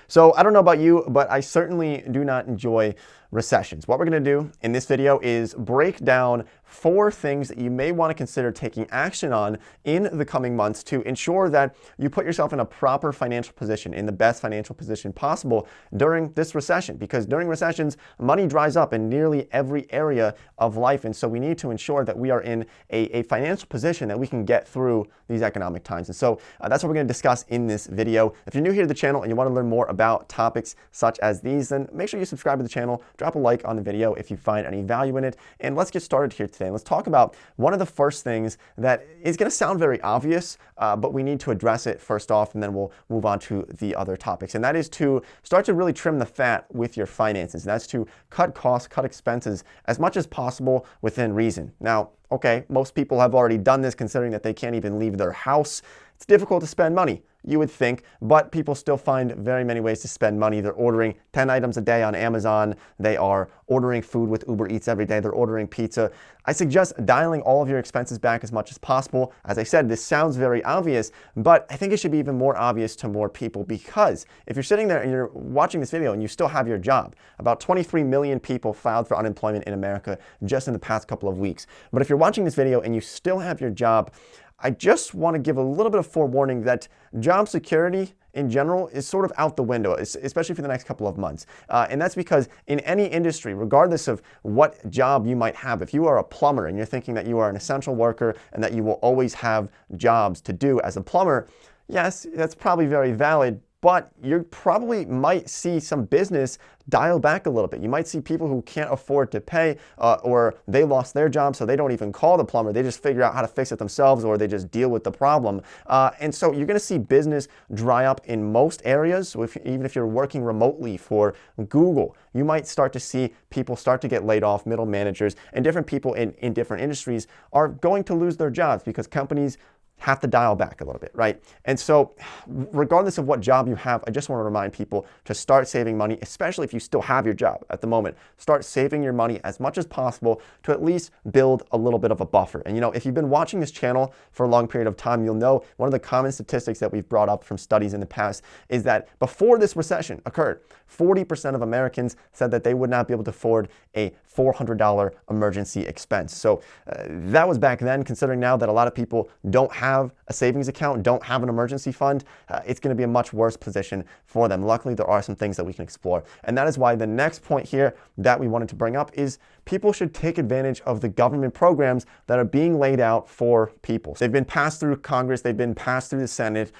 So I don't know about you, but I certainly do not enjoy recessions. What we're going to do in this video is break down 4 things that you may want to consider taking action on in the coming months to ensure that you put yourself in a proper financial position, in the best financial position possible during this recession. Because during recessions, money dries up in nearly every area of life. And so we need to ensure that we are in a financial position that we can get through these economic times. And so that's what we're going to discuss in this video. If you're new here to the channel and you want to learn more about topics such as these, then make sure you subscribe to the channel, drop a like on the video if you find any value in it, and let's get started here today. Let's talk about one of the first things that is going to sound very obvious, but we need to address it first off, and then we'll move on to the other topics. And that is to start to really trim the fat with your finances. And that's to cut costs, cut expenses as much as possible within reason. Now, okay, most people have already done this considering that they can't even leave their house. It's difficult to spend money, you would think, but people still find very many ways to spend money. They're ordering 10 items a day on Amazon. They are ordering food with Uber Eats every day. They're ordering pizza. I suggest dialing all of your expenses back as much as possible. As I said, this sounds very obvious, but I think it should be even more obvious to more people, because if you're sitting there and you're watching this video and you still have your job, about 23 million people filed for unemployment in America just in the past couple of weeks. But if you're watching this video and you still have your job, I just want to give a little bit of forewarning that job security in general is sort of out the window, especially for the next couple of months. And that's because in any industry, regardless of what job you might have, if you are a plumber and you're thinking that you are an essential worker and that you will always have jobs to do as a plumber, yes, that's probably very valid, but you probably might see some business dial back a little bit. You might see people who can't afford to pay, or they lost their job, so they don't even call the plumber. They just figure out how to fix it themselves, or they just deal with the problem. And so you're going to see business dry up in most areas. So even if you're working remotely for Google, you might start to see people start to get laid off, middle managers, and different people in different industries are going to lose their jobs because companies have to dial back a little bit, right? And so regardless of what job you have, I just want to remind people to start saving money, especially if you still have your job at the moment. Start saving your money as much as possible to at least build a little bit of a buffer. And if you've been watching this channel for a long period of time, you'll know one of the common statistics that we've brought up from studies in the past is that before this recession occurred, 40% of Americans said that they would not be able to afford a $400 emergency expense. So that was back then. Considering now that a lot of people don't have a savings account, don't have an emergency fund, it's going to be a much worse position for them. Luckily, there are some things that we can explore. And that is why the next point here that we wanted to bring up is people should take advantage of the government programs that are being laid out for people. They've been passed through Congress, they've been passed through the Senate,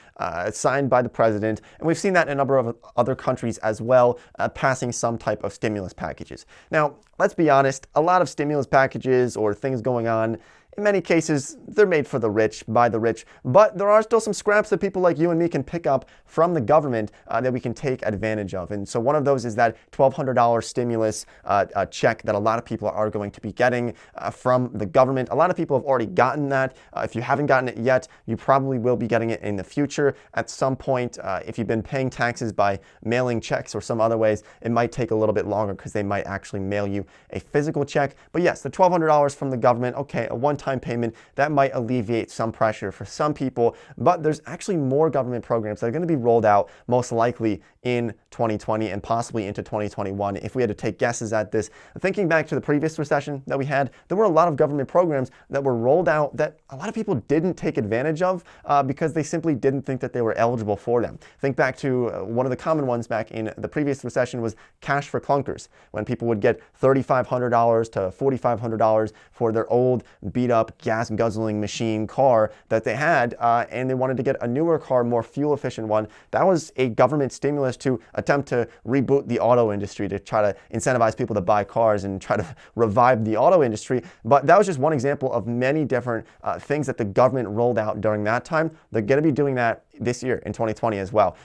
signed by the president, and we've seen that in a number of other countries as well, passing some type of stimulus packages. Now, let's be honest, a lot of stimulus packages or things going on, in many cases, they're made for the rich, by the rich, but there are still some scraps that people like you and me can pick up from the government that we can take advantage of. And so one of those is that $1,200 stimulus check that a lot of people are going to be getting from the government. A lot of people have already gotten that. If you haven't gotten it yet, you probably will be getting it in the future at some point. If you've been paying taxes by mailing checks or some other ways, it might take a little bit longer because they might actually mail you a physical check. But yes, the $1,200 from the government, okay, a one-time payment, that might alleviate some pressure for some people, but there's actually more government programs that are going to be rolled out most likely in 2020 and possibly into 2021. If we had to take guesses at this, thinking back to the previous recession that we had, there were a lot of government programs that were rolled out that a lot of people didn't take advantage of because they simply didn't think that they were eligible for them. Think back to one of the common ones back in the previous recession was cash for clunkers, when people would get $3,500 to $4,500 for their old beat up gas guzzling machine car that they had, and they wanted to get a newer car, more fuel efficient one. That was a government stimulus to attempt to reboot the auto industry, to try to incentivize people to buy cars and try to revive the auto industry. But that was just one example of many different things that the government rolled out during that time. They're going to be doing that this year in 2020 as well.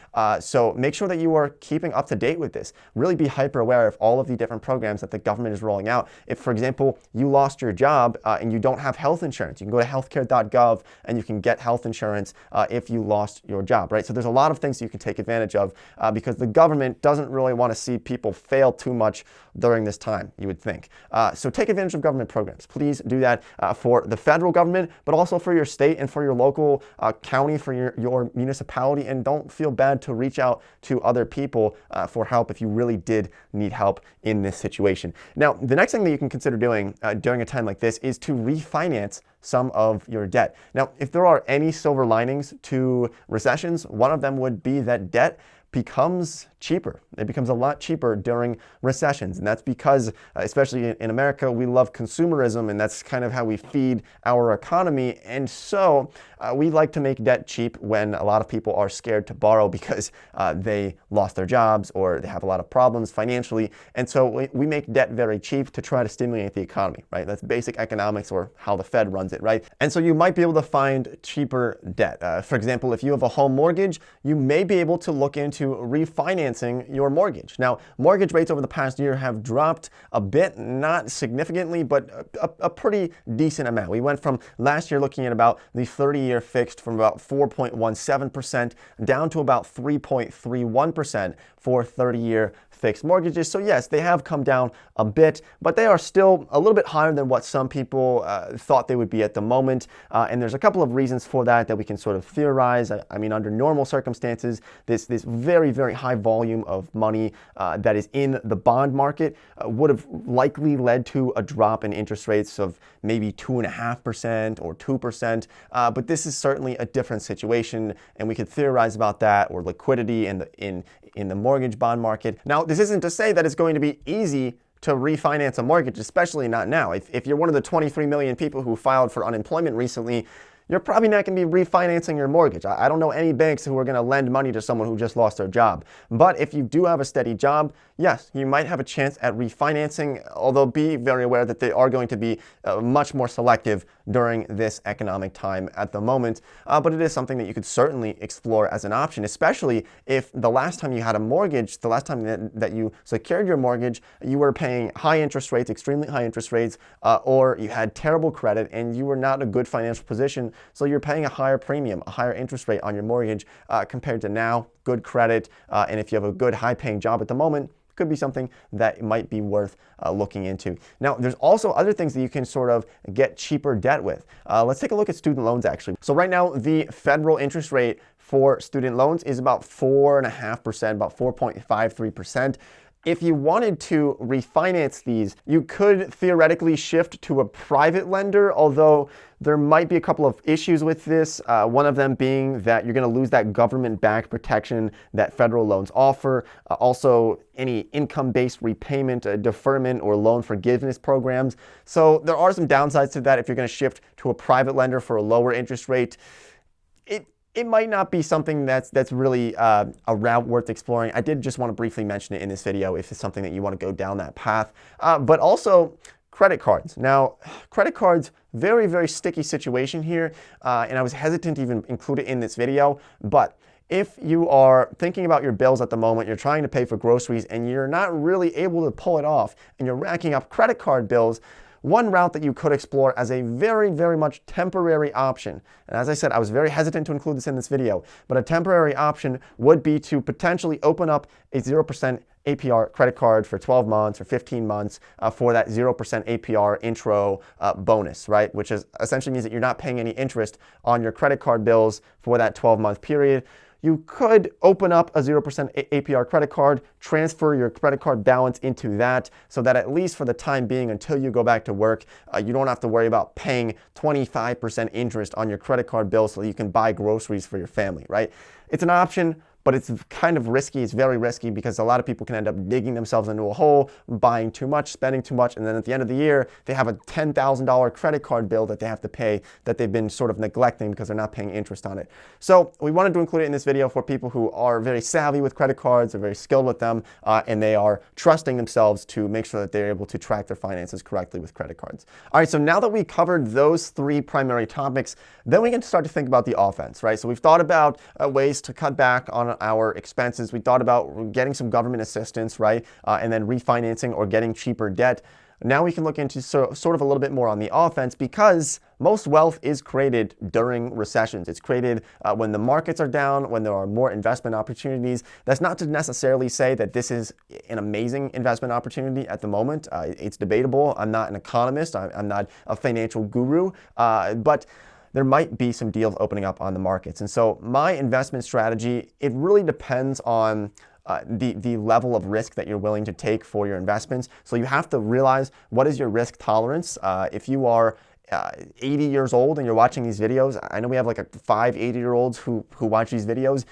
So make sure that you are keeping up to date with this. Really be hyper aware of all of the different programs that the government is rolling out. If, for example, you lost your job and you don't have health insurance, you can go to healthcare.gov and you can get health insurance if you lost your job, right? So there's a lot of things you can take advantage of because the government doesn't really want to see people fail too much during this time, you would think. So take advantage of government programs. Please do that for the federal government, but also for your state and for your local county, for your municipality, and don't feel bad to reach out to other people for help if you really did need help in this situation. Now, the next thing that you can consider doing during a time like this is to refinance some of your debt. Now, if there are any silver linings to recessions, one of them would be that debt becomes cheaper. It becomes a lot cheaper during recessions. And that's because, especially in America, we love consumerism, and that's kind of how we feed our economy. And so we like to make debt cheap when a lot of people are scared to borrow because they lost their jobs or they have a lot of problems financially. And so we make debt very cheap to try to stimulate the economy, right? That's basic economics, or how the Fed runs it, right? And so you might be able to find cheaper debt. For example, if you have a home mortgage, you may be able to look into refinancing your mortgage. Now, mortgage rates over the past year have dropped a bit, not significantly, but a pretty decent amount. We went from last year looking at about the 30-year fixed from about 4.17% down to about 3.31% for 30-year fixed mortgages. So yes, they have come down a bit, but they are still a little bit higher than what some people thought they would be at the moment. And there's a couple of reasons for that we can sort of theorize. I mean, under normal circumstances, this very, very high volume of money that is in the bond market would have likely led to a drop in interest rates of maybe 2.5% or 2%. But this is certainly a different situation, and we could theorize about that, or liquidity in the mortgage bond market. Now, this isn't to say that it's going to be easy to refinance a mortgage, especially not now. If you're one of the 23 million people who filed for unemployment recently, you're probably not going to be refinancing your mortgage. I don't know any banks who are going to lend money to someone who just lost their job. But if you do have a steady job, yes, you might have a chance at refinancing, although be very aware that they are going to be much more selective during this economic time at the moment. But it is something that you could certainly explore as an option, especially if the last time you had a mortgage, the last time that you secured your mortgage, you were paying high interest rates, extremely high interest rates, or you had terrible credit and you were not in a good financial position. So you're paying a higher premium, a higher interest rate on your mortgage compared to now, good credit. And if you have a good high-paying job at the moment, could be something that might be worth looking into. Now, there's also other things that you can sort of get cheaper debt with. Let's take a look at student loans, actually. So right now, the federal interest rate for student loans is about 4.5%, about 4.53%. If you wanted to refinance these, you could theoretically shift to a private lender, although there might be a couple of issues with this. One of them being that you're going to lose that government-backed protection that federal loans offer. Also, any income-based repayment, deferment, or loan forgiveness programs. So there are some downsides to that if you're going to shift to a private lender for a lower interest rate. It might not be something that's really a route worth exploring. I did just want to briefly mention it in this video if it's something that you want to go down that path. But also credit cards. Now, credit cards, very, very sticky situation here. And I was hesitant to even include it in this video. But if you are thinking about your bills at the moment, you're trying to pay for groceries and you're not really able to pull it off and you're racking up credit card bills, one route that you could explore as a very, very much temporary option, and as I said, I was very hesitant to include this in this video, but a temporary option would be to potentially open up a 0% APR credit card for 12 months or 15 months for that 0% APR intro bonus, right? Which is essentially means that you're not paying any interest on your credit card bills for that 12-month period. You could open up a 0% APR credit card, transfer your credit card balance into that so that at least for the time being until you go back to work, you don't have to worry about paying 25% interest on your credit card bill so that you can buy groceries for your family, right? It's an option, but it's kind of risky. It's very risky because a lot of people can end up digging themselves into a hole, buying too much, spending too much, and then at the end of the year, they have a $10,000 credit card bill that they have to pay that they've been sort of neglecting because they're not paying interest on it. So we wanted to include it in this video for people who are very savvy with credit cards, they're very skilled with them, and they are trusting themselves to make sure that they're able to track their finances correctly with credit cards. All right, so now that we covered those three primary topics, then we can start to think about the offense, right? So we've thought about ways to cut back on our expenses. We thought about getting some government assistance, right? And then refinancing or getting cheaper debt. Now we can look into sort of a little bit more on the offense because most wealth is created during recessions. It's created when the markets are down, when there are more investment opportunities. That's not to necessarily say that this is an amazing investment opportunity at the moment. It's debatable. I'm not an economist. I'm not a financial guru. But there might be some deals opening up on the markets. And so my investment strategy, it really depends on the level of risk that you're willing to take for your investments. So you have to realize, what is your risk tolerance? If you are 80 years old and you're watching these videos, I know we have like 5 80-year-olds who watch these videos.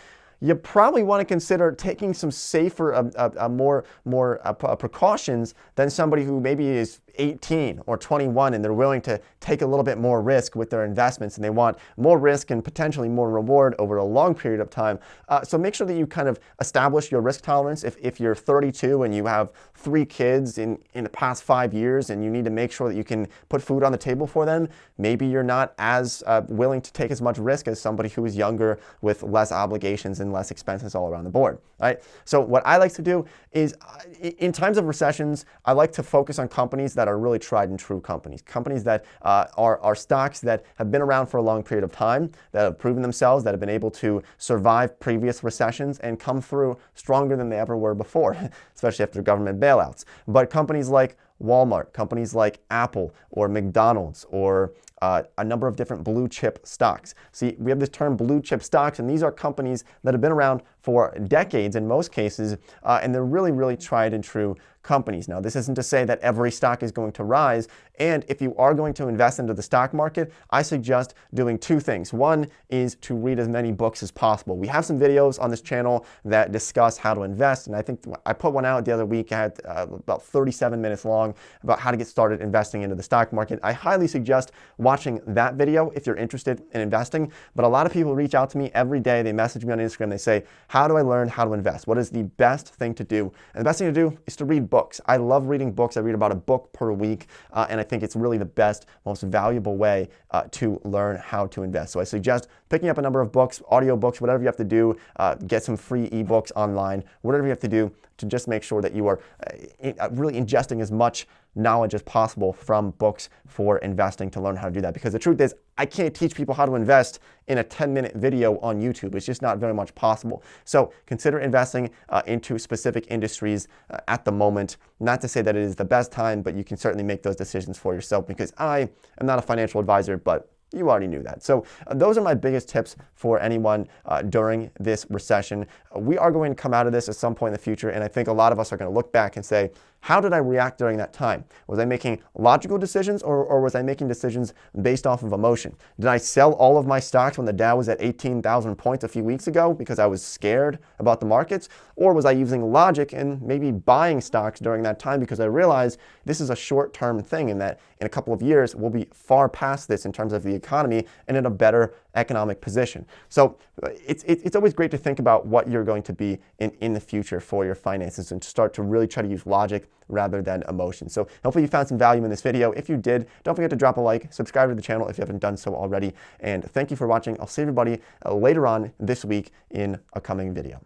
You probably want to consider taking some safer, more precautions than somebody who maybe is 18 or 21 and they're willing to take a little bit more risk with their investments, and they want more risk and potentially more reward over a long period of time. So make sure that you kind of establish your risk tolerance. If you're 32 and you have 3 kids in the past 5 years and you need to make sure that you can put food on the table for them, maybe you're not as willing to take as much risk as somebody who is younger with less obligations and less expenses all around the board, right? So what I like to do is, in times of recessions, I like to focus on companies that are really tried and true companies that are stocks that have been around for a long period of time, that have proven themselves, that have been able to survive previous recessions and come through stronger than they ever were before, especially after government bailouts. But companies like Walmart, companies like Apple or McDonald's, or a number of different blue chip stocks. See, we have this term blue chip stocks, and these are companies that have been around for decades in most cases, and they're really, really tried and true companies. Now, this isn't to say that every stock is going to rise, and if you are going to invest into the stock market, I suggest doing 2 things. One is to read as many books as possible. We have some videos on this channel that discuss how to invest, and I think I put one out the other week, I had about 37 minutes long, about how to get started investing into the stock market. I highly suggest watching that video if you're interested in investing. But a lot of people reach out to me every day. They message me on Instagram. They say, how do I learn how to invest? What is the best thing to do? And the best thing to do is to read books. I love reading books. I read about a book per week, and I think it's really the best, most valuable way to learn how to invest. So I suggest picking up a number of books, audio books, whatever you have to do, get some free ebooks online, whatever you have to do to just make sure that you are really ingesting as much knowledge as possible from books for investing, to learn how to do that. Because the truth is, I can't teach people how to invest in a 10-minute video on YouTube. It's just not very much possible. So consider investing into specific industries at the moment. Not to say that it is the best time, but you can certainly make those decisions for yourself, because I am not a financial advisor, but you already knew that. So those are my biggest tips for anyone during this recession. We are going to come out of this at some point in the future, and I think a lot of us are going to look back and say, how did I react during that time? Was I making logical decisions, or was I making decisions based off of emotion? Did I sell all of my stocks when the Dow was at 18,000 points a few weeks ago because I was scared about the markets? Or was I using logic and maybe buying stocks during that time because I realized this is a short-term thing, and that in a couple of years we'll be far past this in terms of the economy and in a better economic position? So it's always great to think about what you're going to be in the future for your finances, and to start to really try to use logic rather than emotion. So hopefully you found some value in this video. If you did, don't forget to drop a like, subscribe to the channel if you haven't done so already, and thank you for watching. I'll see everybody later on this week in a coming video.